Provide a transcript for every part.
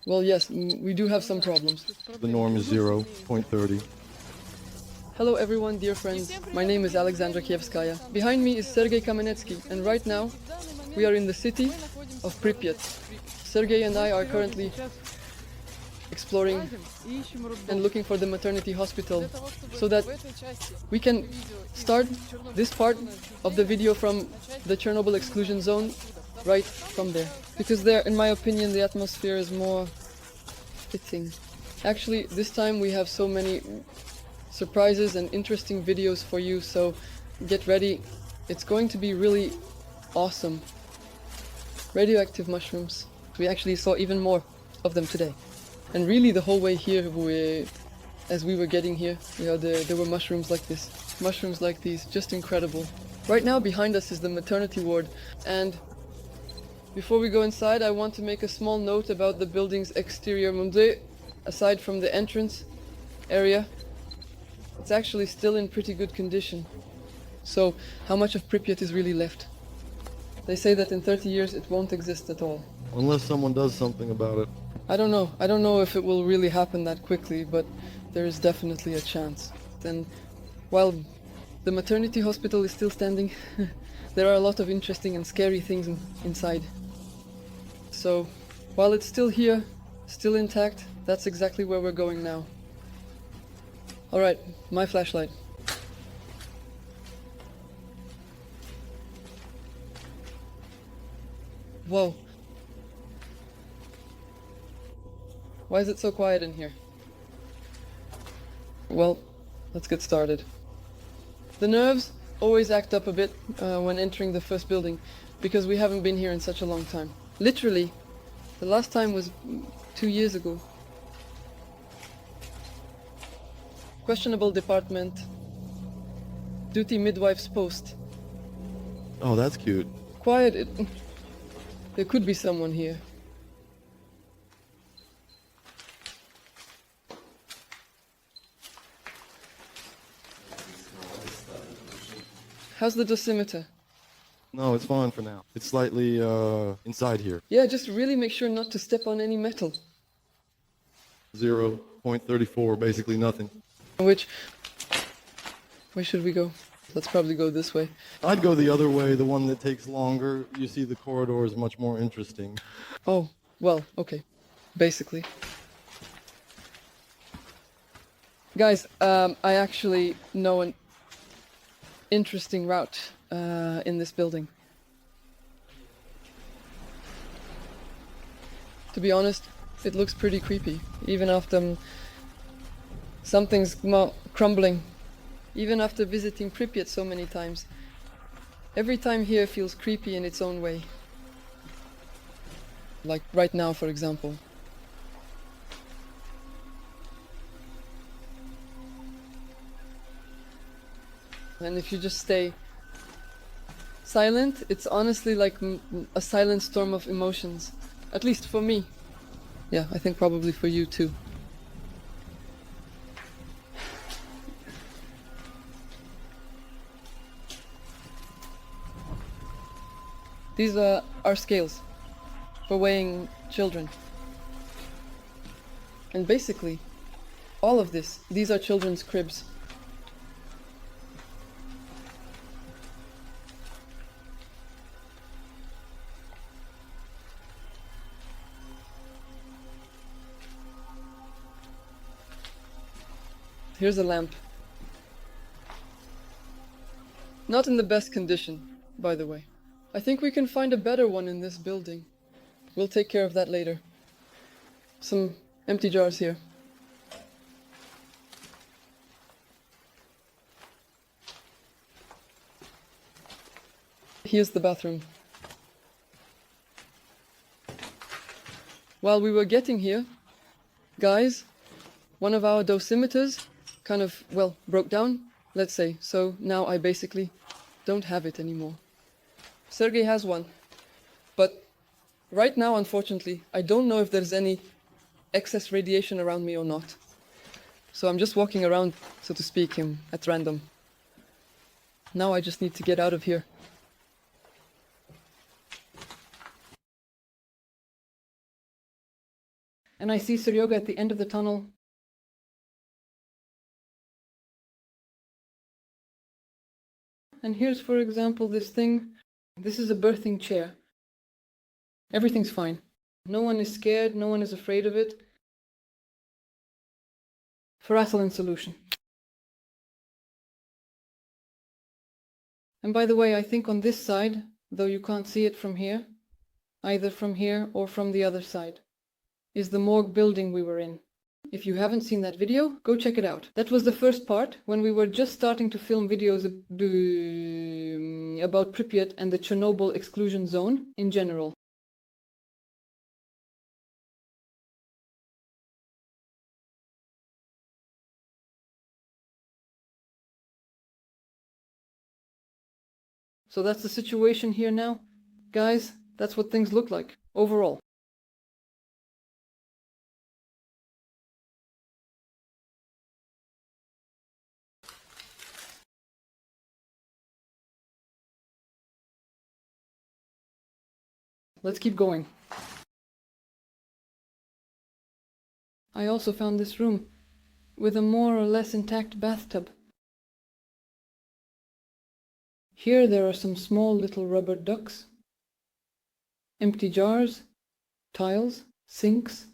Well, yes, we do have some problems. The norm is 0.30. Hello everyone, dear friends. My name is Alexandra KIEVSKAYA. Behind me is Sergei Kamenetsky, and right now we are in the city of Pripyat. Sergei and I are currently exploring and looking for the maternity hospital so that we can start this part of the video from the Chernobyl exclusion zone right from there. Because there, in my opinion, the atmosphere is more fitting. Actually, this time we have so many surprises and interesting videos for you, so get ready. It's going to be really awesome. Radioactive mushrooms. We actually saw even more of them today. And really the whole way here, as we were getting here, there were mushrooms like this. Mushrooms like these, just incredible. Right now behind us is the maternity ward, and before we go inside, I want to make a small note about the building's exterior. Aside from the entrance area, it's actually still in pretty good condition. So, how much of Pripyat is really left? They say that in 30 years it won't exist at all. Unless someone does something about it. I don't know. I don't know if it will really happen that quickly, but there is definitely a chance. And while the maternity hospital is still standing, there are a lot of interesting and scary things inside. So, while it's still here, still intact, that's exactly where we're going now. Alright, my flashlight. Whoa. Why is it so quiet in here? Well, let's get started. The nerves always act up a bit when entering the first building, because we haven't been here in such a long time. Literally, the last time was 2 years ago. Questionable department. Duty midwife's post. Oh, that's cute. Quiet. There could be someone here. How's the dosimeter? No, it's fine for now. It's slightly inside here. Yeah, just really make sure not to step on any metal. 0.34, basically nothing. Where should we go? Let's probably go this way. I'd go the other way, the one that takes longer. You see, the corridor is much more interesting. Oh, well, okay. Basically. Guys, I actually know an interesting route in this building. To be honest, it looks pretty creepy, even after something's crumbling. Even after visiting Pripyat so many times, every time here feels creepy in its own way. Like right now, for example. And if you just stay silent, it's honestly like a silent storm of emotions. At least for me. Yeah, I think probably for you too. These are scales for weighing children. And basically, all of these are children's cribs. Here's a lamp. Not in the best condition, by the way. I think we can find a better one in this building. We'll take care of that later. Some empty jars here. Here's the bathroom. While we were getting here, guys, one of our dosimeters kind of, well, broke down, let's say. So now I basically don't have it anymore. Sergei has one, but right now, unfortunately, I don't know if there's any excess radiation around me or not. So I'm just walking around, so to speak, at random. Now I just need to get out of here. And I see Seryoga at the end of the tunnel. And here's, for example, this thing. This is a birthing chair. Everything's fine. No one is scared, no one is afraid of it. Ferracillin solution. And by the way, I think on this side, though you can't see it from here, either from here or from the other side, is the morgue building we were in. If you haven't seen that video, go check it out. That was the first part, when we were just starting to film videos about Pripyat and the Chernobyl exclusion zone in general. So that's the situation here now. Guys, that's what things look like, overall. Let's keep going. I also found this room with a more or less intact bathtub. Here there are some small little rubber ducks, empty jars, tiles, sinks,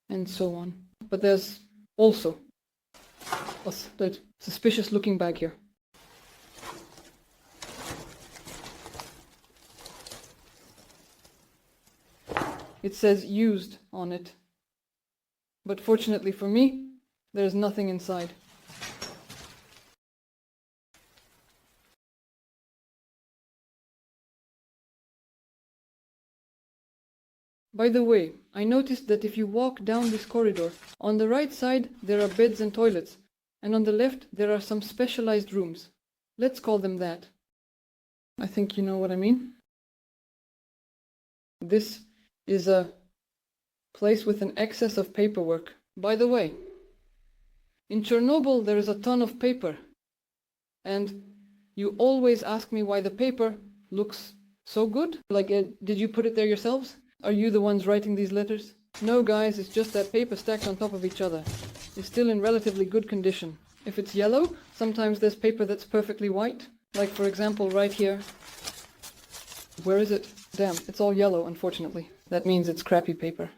and so on. But there's also a suspicious looking bag here. It says used on it. But fortunately for me, there's nothing inside. By the way, I noticed that if you walk down this corridor, on the right side there are beds and toilets, and on the left there are some specialized rooms. Let's call them that. I think you know what I mean. This is a place with an excess of paperwork. By the way, in Chernobyl there is a ton of paper, and you always ask me why the paper looks so good. Like, did you put it there yourselves? Are you the ones writing these letters? No guys, it's just that paper stacked on top of each other. It's still in relatively good condition. If it's yellow, sometimes there's paper that's perfectly white. Like for example right here. Where is it? Damn, it's all yellow unfortunately. That means it's crappy paper.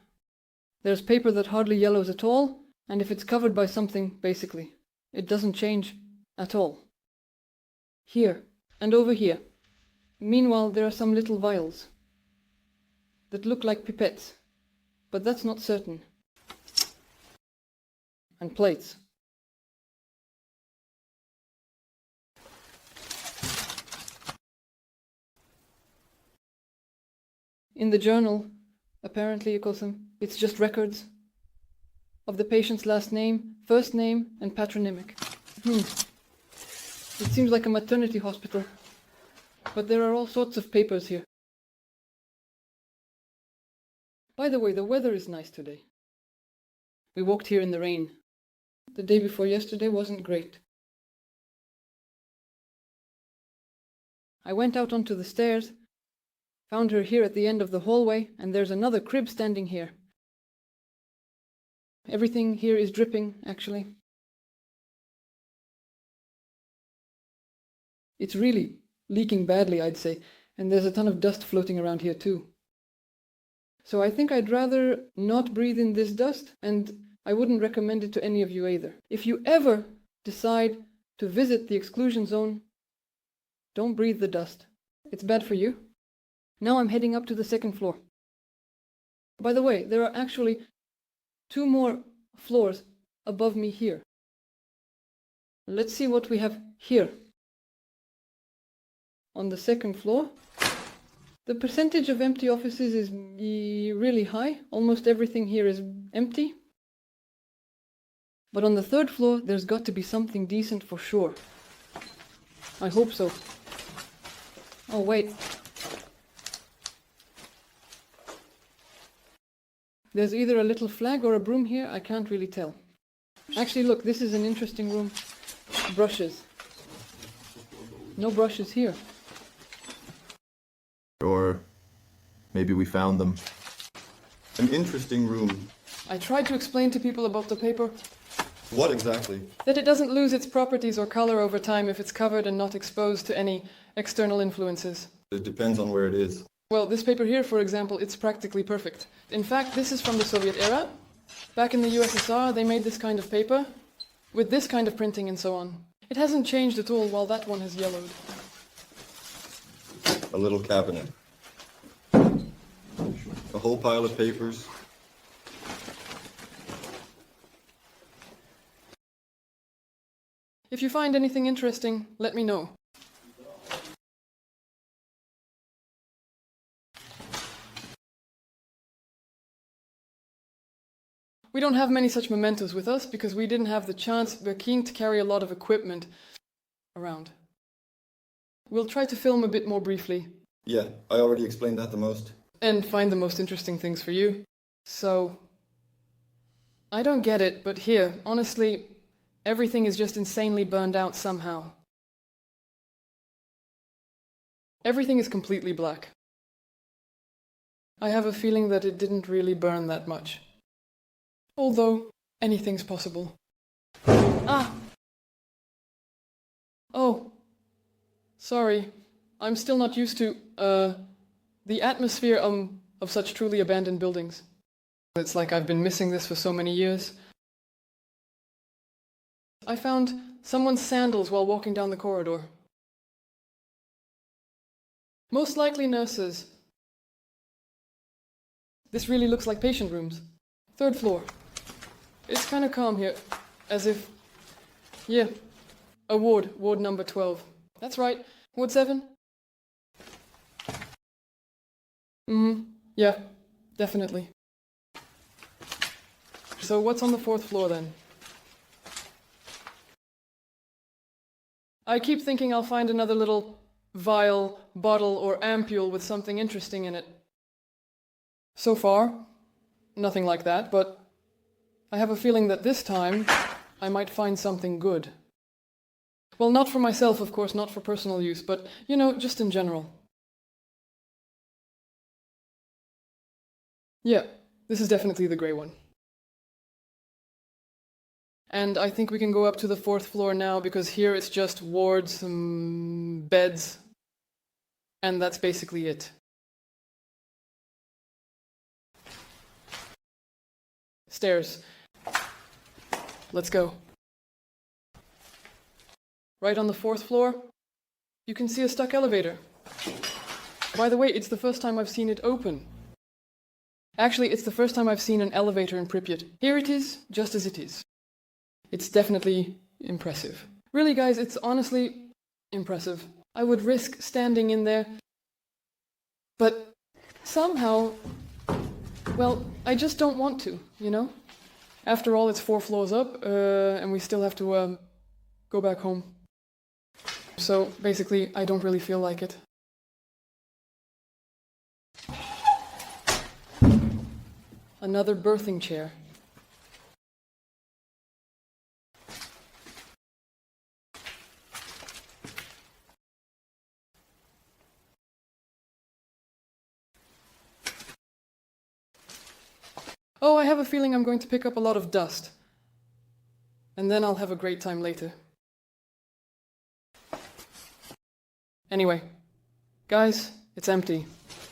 There's paper that hardly yellows at all, and if it's covered by something, basically, it doesn't change at all. Here, and over here. Meanwhile, there are some little vials that look like pipettes, but that's not certain. And plates. In the journal, apparently, it's just records of the patient's last name, first name, and patronymic. It seems like a maternity hospital, but there are all sorts of papers here. By the way, the weather is nice today. We walked here in the rain. The day before yesterday wasn't great. I went out onto the stairs, found her here at the end of the hallway, and there's another crib standing here. Everything here is dripping, actually. It's really leaking badly, I'd say, and there's a ton of dust floating around here too. So I think I'd rather not breathe in this dust, and I wouldn't recommend it to any of you either. If you ever decide to visit the exclusion zone, don't breathe the dust. It's bad for you. Now I'm heading up to the second floor. By the way, there are actually 2 more floors above me here. Let's see what we have here. On the second floor, the percentage of empty offices is really high. Almost everything here is empty. But on the 3rd floor, there's got to be something decent for sure. I hope so. Oh, wait. There's either a little flag or a broom here, I can't really tell. Actually, look, this is an interesting room. Brushes. No brushes here. Or maybe we found them. An interesting room. I tried to explain to people about the paper What exactly? that it doesn't lose its properties or color over time if it's covered and not exposed to any external influences. It depends on where it is. Well, this paper here, for example, it's practically perfect. In fact, this is from the Soviet era. Back in the USSR, they made this kind of paper with this kind of printing and so on. It hasn't changed at all, while that one has yellowed. A little cabinet. A whole pile of papers. If you find anything interesting, let me know. We don't have many such mementos with us because we didn't have the chance. We're keen to carry a lot of equipment around. We'll try to film a bit more briefly. Yeah, I already explained that the most. And find the most interesting things for you. So, I don't get it, but here, honestly, everything is just insanely burned out somehow. Everything is completely black. I have a feeling that it didn't really burn that much. Although, anything's possible. Ah! Oh. Sorry. I'm still not used to, the atmosphere of such truly abandoned buildings. It's like I've been missing this for so many years. I found someone's sandals while walking down the corridor. Most likely nurses. This really looks like patient rooms. 3rd floor. It's kind of calm here, as if, yeah, a ward number 12. That's right, ward 7. Yeah, definitely. So what's on the 4th floor then? I keep thinking I'll find another little vial, bottle, or ampule with something interesting in it. So far, nothing like that, but I have a feeling that this time I might find something good. Well, not for myself, of course, not for personal use, but, you know, just in general. Yeah, this is definitely the grey one. And I think we can go up to the 4th floor now, because here it's just wards, beds, and that's basically it. Stairs. Let's go. Right on the 4th floor, you can see a stuck elevator. By the way, it's the first time I've seen it open. Actually, it's the first time I've seen an elevator in Pripyat. Here it is, just as it is. It's definitely impressive. Really, guys, it's honestly impressive. I would risk standing in there, but somehow, well, I just don't want to, you know? After all, it's 4 floors up, and we still have to go back home. So basically, I don't really feel like it. Another birthing chair. Oh, I have a feeling I'm going to pick up a lot of dust. And then I'll have a great time later. Anyway, guys, it's empty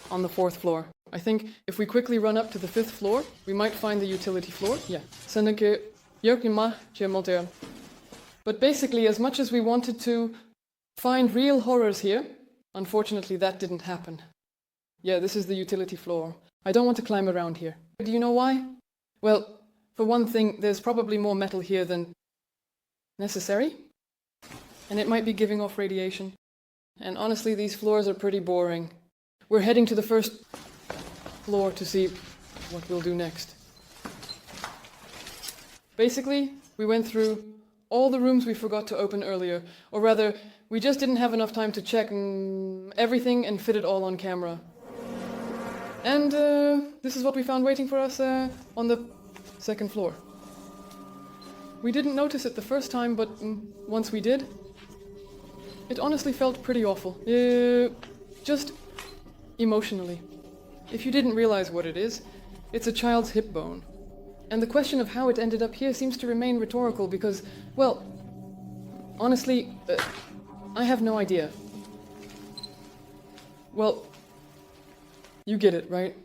on the 4th floor. I think if we quickly run up to the 5th floor, we might find the utility floor. Yeah. But basically, as much as we wanted to find real horrors here, unfortunately that didn't happen. Yeah, this is the utility floor. I don't want to climb around here. Do you know why? Well, for one thing, there's probably more metal here than necessary. And it might be giving off radiation. And honestly, these floors are pretty boring. We're heading to the 1st floor to see what we'll do next. Basically, we went through all the rooms we forgot to open earlier. Or rather, we just didn't have enough time to check everything and fit it all on camera. And this is what we found waiting for us on the 2nd floor. We didn't notice it the first time, but once we did, it honestly felt pretty awful. Just emotionally. If you didn't realize what it is, it's a child's hip bone. And the question of how it ended up here seems to remain rhetorical because, well, honestly, I have no idea. Well, you get it, right?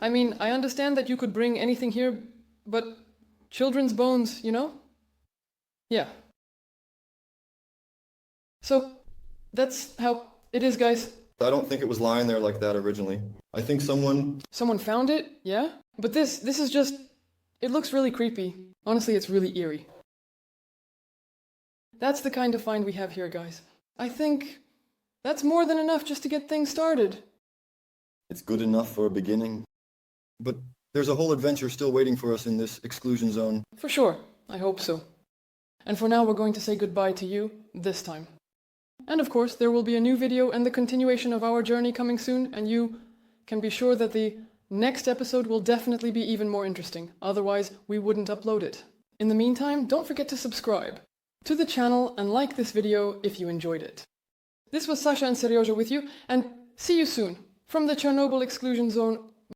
I mean, I understand that you could bring anything here, but children's bones, you know? Yeah. So, that's how it is, guys. I don't think it was lying there like that originally. I think someone... Someone found it, yeah? But this is just... It looks really creepy. Honestly, it's really eerie. That's the kind of find we have here, guys. I think that's more than enough just to get things started. It's good enough for a beginning. But there's a whole adventure still waiting for us in this exclusion zone. For sure. I hope so. And for now, we're going to say goodbye to you this time. And of course, there will be a new video and the continuation of our journey coming soon, and you can be sure that the next episode will definitely be even more interesting. Otherwise, we wouldn't upload it. In the meantime, don't forget to subscribe to the channel and like this video if you enjoyed it. This was Sasha and Seryoja with you, and see you soon from the Chernobyl exclusion zone